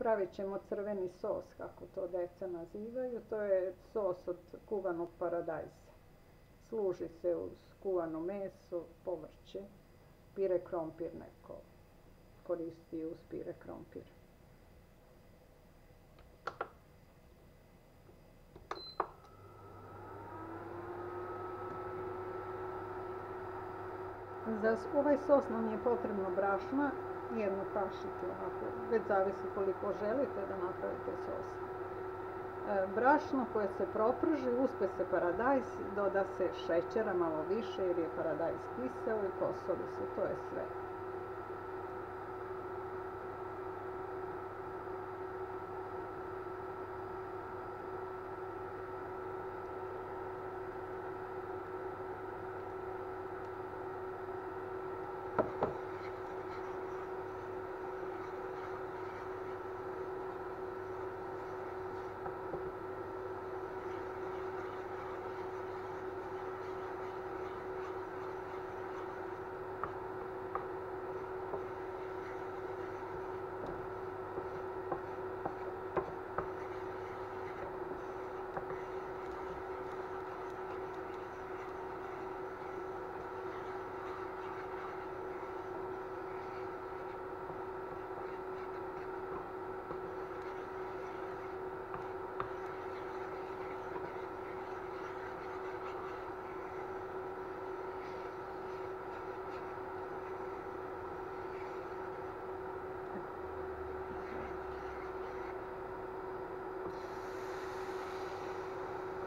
Pravit ćemo crveni sos, kako to djeca nazivaju. To je sos od kuvanog paradajza. Služi se uz kuvano meso, povrće, pire krompir neko koristi uz pire krompir. Za ovaj sos nam je potrebno brašna, jednu kašiku, već zavisi koliko želite da napravite sos. Brašno koje se proprži, uspe se paradajz, doda se šećera malo više jer je paradajz kiseo i posoli se, to je sve.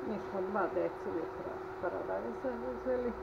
Mi smo 2 decilitra paradajza uzeli.